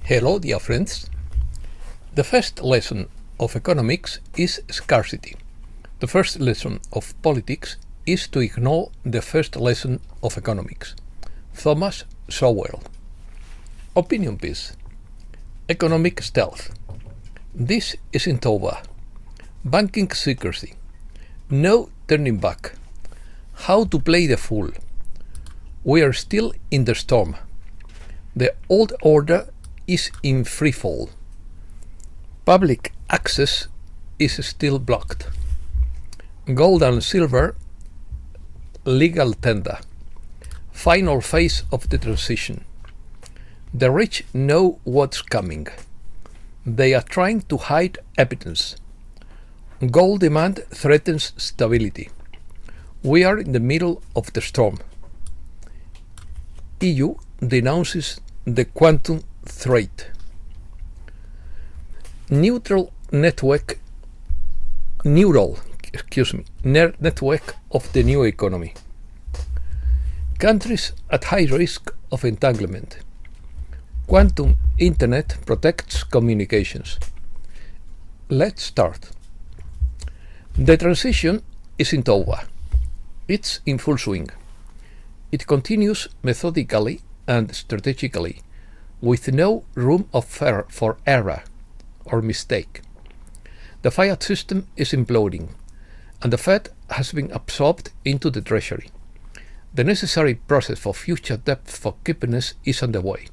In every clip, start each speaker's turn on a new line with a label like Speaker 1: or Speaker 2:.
Speaker 1: Hello, dear friends. The first lesson of economics is scarcity. The first lesson of politics is to ignore the first lesson of economics. Thomas Sowell. Opinion piece. Economic stealth. This isn't over. Banking secrecy. No turning back. How to play the fool. We are still in the storm. The old order is in freefall. Public access is still blocked. Gold and silver, legal tender. Final phase of the transition. The rich know what's coming. They are trying to hide evidence. Gold demand threatens stability. We are in the middle of the storm. EU denounces the quantum threat. Neural network of the new economy. Countries at high risk of entanglement. Quantum Internet protects communications. Let's start. The transition isn't over. It's in full swing. It continues methodically and strategically, with no room for error or mistake. The fiat system is imploding, and the Fed has been absorbed into the Treasury. The necessary process for future debt forgiveness is underway,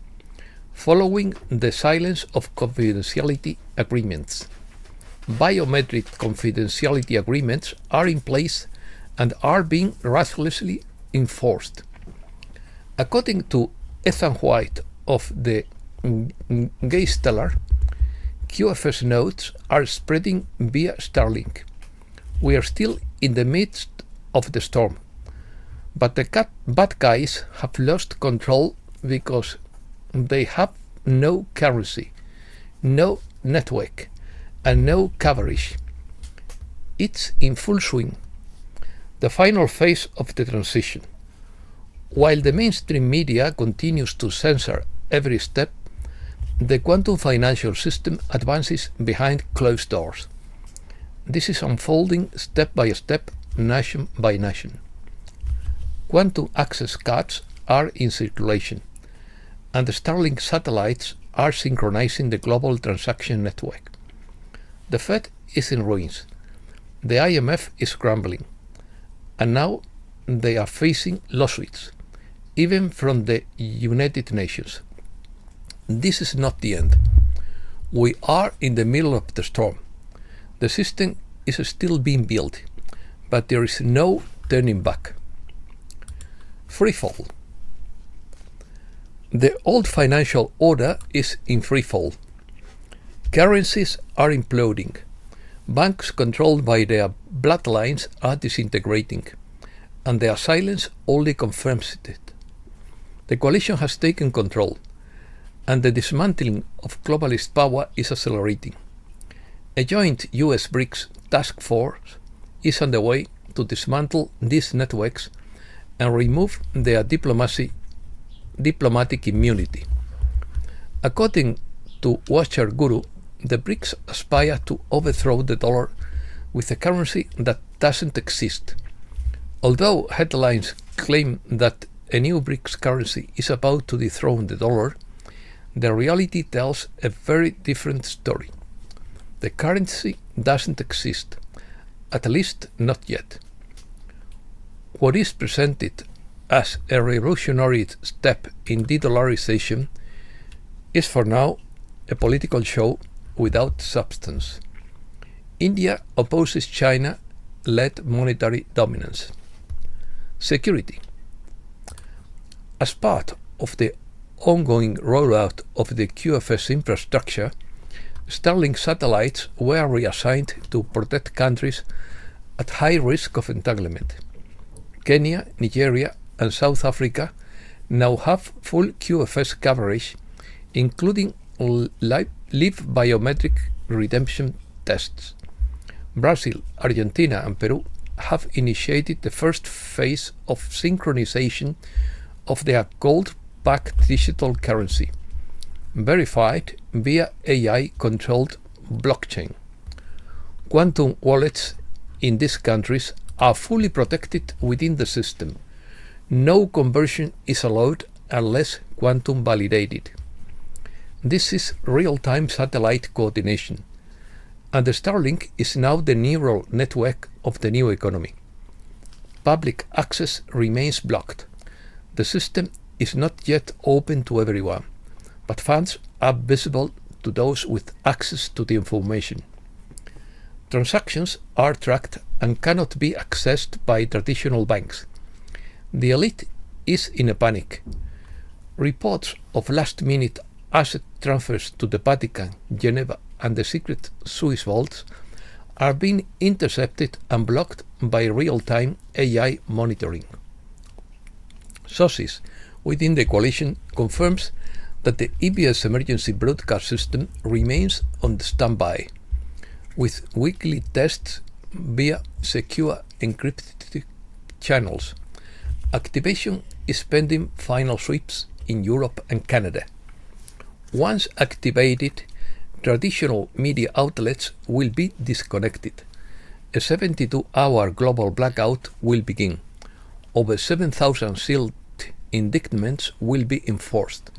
Speaker 1: following the silence of confidentiality agreements. Biometric confidentiality agreements are in place and are being ruthlessly enforced. According to Ethan White of the Geisteller, QFS nodes are spreading via Starlink. We are still in the midst of the storm, but the bad guys have lost control because they have no currency, no network, and no coverage. It's in full swing. The final phase of the transition. While the mainstream media continues to censor every step, the quantum financial system advances behind closed doors. This is unfolding step by step, nation by nation. Quantum access cards are in circulation, and the Starlink satellites are synchronizing the global transaction network. The Fed is in ruins. The IMF is crumbling, and now they are facing lawsuits, even from the United Nations. This is not the end. We are in the middle of the storm. The system is still being built, but there is no turning back. Freefall. The old financial order is in freefall. Currencies are imploding. Banks controlled by their bloodlines are disintegrating, and their silence only confirms it. The coalition has taken control, and the dismantling of globalist power is accelerating. A joint US BRICS task force is underway to dismantle these networks and remove their diplomatic immunity. According to Watcher Guru, the BRICS aspire to overthrow the dollar with a currency that doesn't exist. Although headlines claim that a new BRICS currency is about to dethrone the dollar, the reality tells a very different story. The currency doesn't exist, at least not yet. What is presented as a revolutionary step in de-dollarization is for now a political show without substance. India opposes China-led monetary dominance. Security. As part of the ongoing rollout of the QFS infrastructure, Starlink satellites were reassigned to protect countries at high risk of entanglement. Kenya, Nigeria, and South Africa now have full QFS coverage, including live biometric redemption tests. Brazil, Argentina, and Peru have initiated the first phase of synchronization of their gold-backed digital currency, verified via AI-controlled blockchain. Quantum wallets in these countries are fully protected within the system. No conversion is allowed unless quantum validated. This is real-time satellite coordination, and the Starlink is now the neural network of the new economy. Public access remains blocked. The system is not yet open to everyone, but funds are visible to those with access to the information. Transactions are tracked and cannot be accessed by traditional banks. The elite is in a panic. Reports of last-minute asset transfers to the Vatican, Geneva, and the secret Swiss vaults are being intercepted and blocked by real-time AI monitoring. Sources within the coalition confirms that the EBS emergency broadcast system remains on standby, with weekly tests via secure encrypted channels. Activation is pending final sweeps in Europe and Canada. Once activated, traditional media outlets will be disconnected. A 72-hour global blackout will begin. Over 7,000 sealed indictments will be enforced,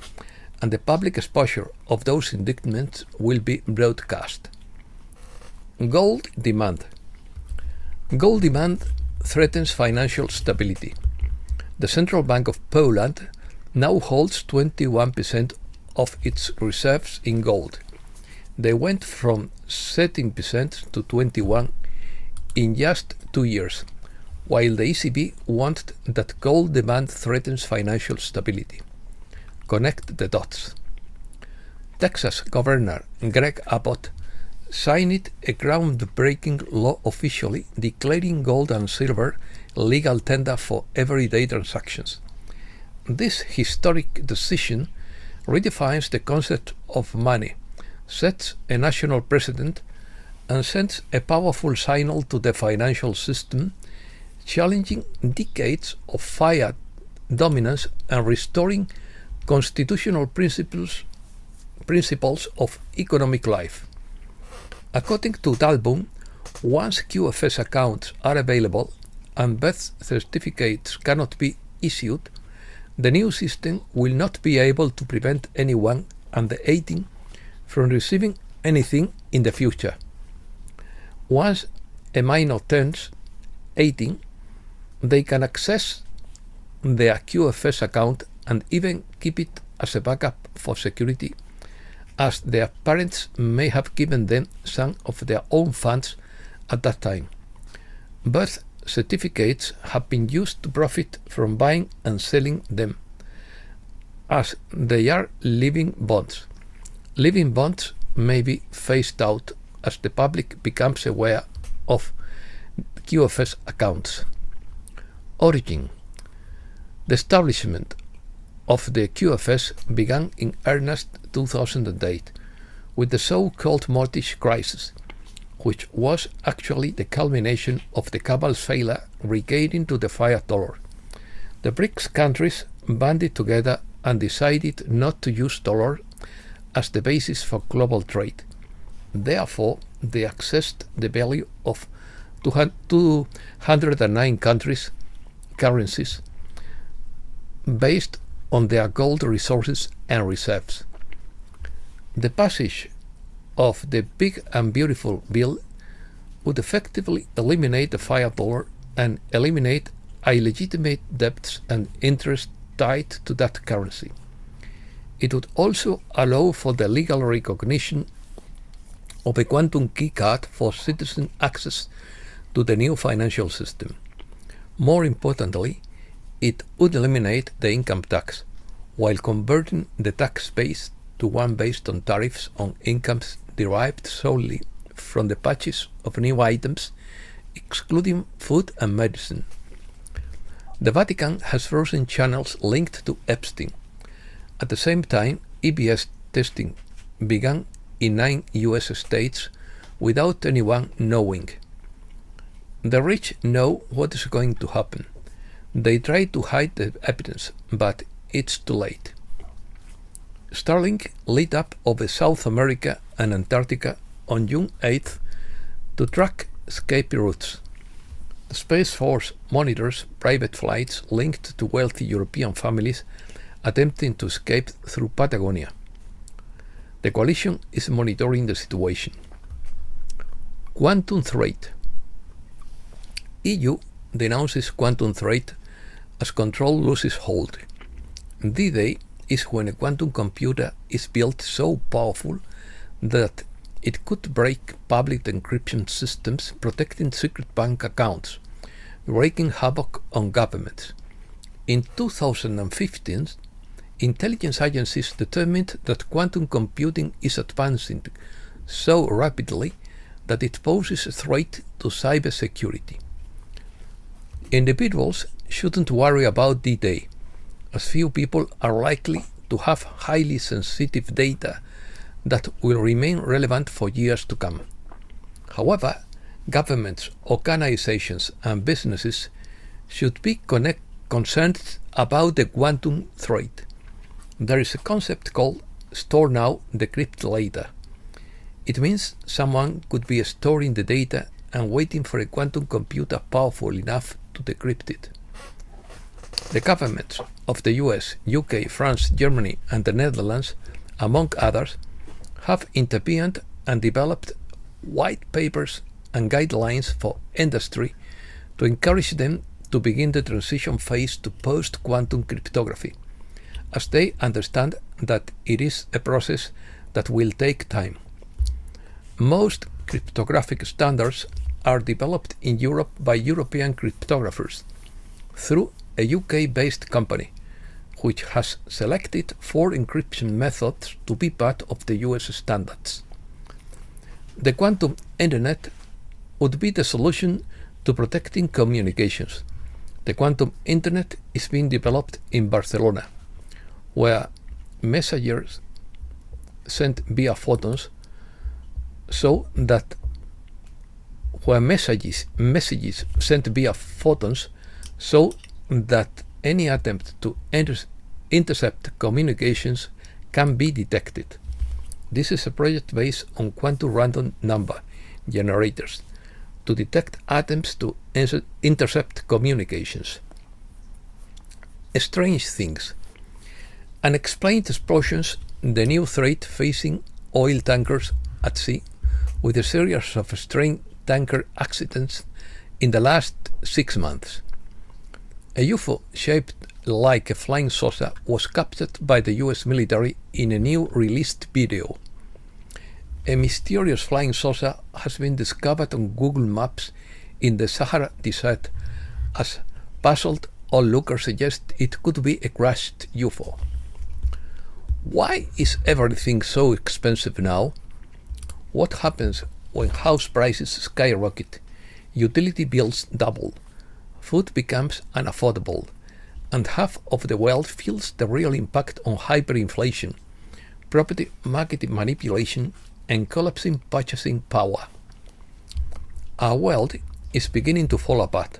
Speaker 1: and the public exposure of those indictments will be broadcast. Gold demand. Gold demand threatens financial stability. The Central Bank of Poland now holds 21% of its reserves in gold. They went from 13% to 21% in just 2 years, while the ECB wanted that gold demand threatens financial stability. Connect the dots. Texas Governor Greg Abbott signed a groundbreaking law officially declaring gold and silver legal tender for everyday transactions. This historic decision redefines the concept of money, sets a national precedent, and sends a powerful signal to the financial system, challenging decades of fiat dominance and restoring constitutional principles of economic life. According to Dalboom, once QFS accounts are available and birth certificates cannot be issued, the new system will not be able to prevent anyone under 18 from receiving anything in the future. Once a minor turns 18, they can access their QFS account and even keep it as a backup for security, as their parents may have given them some of their own funds at that time. Birth certificates have been used to profit from buying and selling them, as they are living bonds. Living bonds may be phased out as the public becomes aware of QFS accounts. Origin. The establishment of the QFS began in earnest 2008 with the so-called mortgage crisis, which was actually the culmination of the cabal's failure regaining to the fiat dollar. The BRICS countries banded together and decided not to use dollar as the basis for global trade. Therefore, they accessed the value of 209 currencies based on their gold resources and reserves. The passage of the Big and Beautiful Bill would effectively eliminate the fiat dollar and eliminate illegitimate debts and interest tied to that currency. It would also allow for the legal recognition of a quantum key card for citizen access to the new financial system. More importantly, it would eliminate the income tax, while converting the tax base to one based on tariffs on incomes derived solely from the purchase of new items, excluding food and medicine. The Vatican has frozen channels linked to Epstein. At the same time, EBS testing began in 9 US states without anyone knowing. The rich know what is going to happen. They try to hide the evidence, but it's too late. Starlink lit up over South America and Antarctica on June 8th to track escape routes. The Space Force monitors private flights linked to wealthy European families attempting to escape through Patagonia. The coalition is monitoring the situation. Quantum threat. EU denounces quantum threat as control loses hold. D-Day is when a quantum computer is built so powerful that it could break public encryption systems protecting secret bank accounts, wreaking havoc on governments. In 2015, intelligence agencies determined that quantum computing is advancing so rapidly that it poses a threat to cybersecurity. Individuals shouldn't worry about D-Day, as few people are likely to have highly sensitive data that will remain relevant for years to come. However, governments, organizations, and businesses should be concerned about the quantum threat. There is a concept called store now, decrypt later. It means someone could be storing the data and waiting for a quantum computer powerful enough to decrypt it. The governments of the US, UK, France, Germany, and the Netherlands, among others, have intervened and developed white papers and guidelines for industry to encourage them to begin the transition phase to post-quantum cryptography, as they understand that it is a process that will take time. Most cryptographic standards are developed in Europe by European cryptographers through a UK-based company, which has selected 4 encryption methods to be part of the US standards. The quantum internet would be the solution to protecting communications. The quantum internet is being developed in Barcelona, where messages sent via photons so that any attempt to intercept communications can be detected. This is a project based on quantum random number generators to detect attempts to intercept communications. Strange things. Unexplained explosions, the new threat facing oil tankers at sea, with a series of strange tanker accidents in the last 6 months. A UFO shaped like a flying saucer was captured by the US military in a new released video. A mysterious flying saucer has been discovered on Google Maps in the Sahara Desert, as puzzled onlookers suggest it could be a crashed UFO. Why is everything so expensive now? What happens when house prices skyrocket, utility bills double, food becomes unaffordable, and half of the world feels the real impact on hyperinflation, property market manipulation, and collapsing purchasing power? Our world is beginning to fall apart.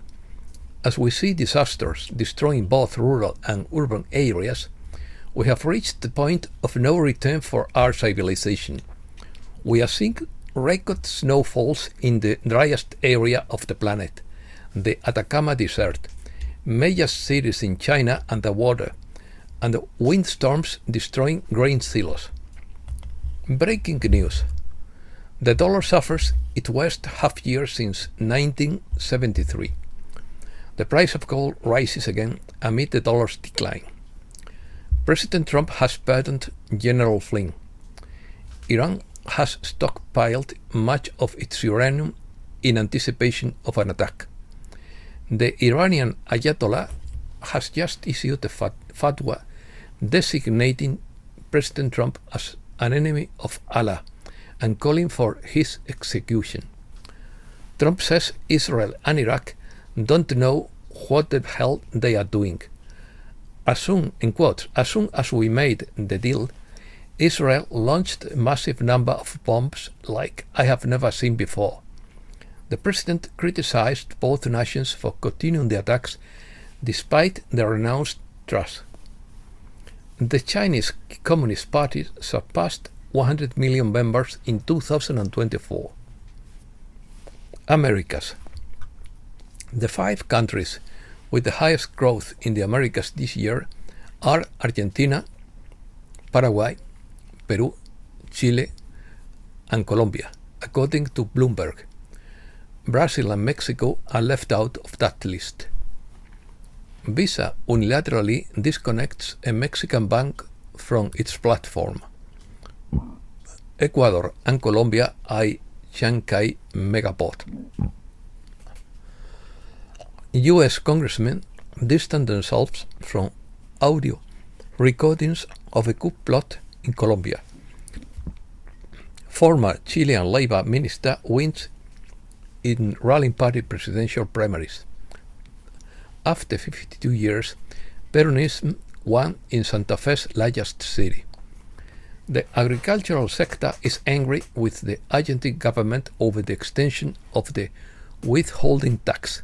Speaker 1: As we see disasters destroying both rural and urban areas, we have reached the point of no return for our civilization. We are seeing record snowfalls in the driest area of the planet, the Atacama Desert, major cities in China underwater, and windstorms destroying grain silos. Breaking news. The dollar suffers its worst half year since 1973. The price of gold rises again amid the dollar's decline. President Trump has pardoned General Flynn. Iran has stockpiled much of its uranium in anticipation of an attack. The Iranian Ayatollah has just issued a fatwa designating President Trump as an enemy of Allah and calling for his execution. Trump says Israel and Iraq don't know what the hell they are doing. As soon as we made the deal, Israel launched a massive number of bombs like I have never seen before. The president criticized both nations for continuing the attacks despite the renounced trust. The Chinese Communist Party surpassed 100 million members in 2024. Americas. The 5 countries with the highest growth in the Americas this year are Argentina, Paraguay, Peru, Chile, and Colombia, according to Bloomberg. Brazil and Mexico are left out of that list. Visa unilaterally disconnects a Mexican bank from its platform. Ecuador and Colombia eye Shanghai megaport. US congressmen distance themselves from audio recordings of a coup plot in Colombia. Former Chilean Labor minister wins in ruling party presidential primaries. After 52 years, Peronism won in Santa Fe's largest city. The agricultural sector is angry with the Argentine government over the extension of the withholding tax.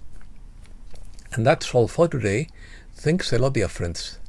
Speaker 1: And that's all for today. Thanks a lot, dear friends.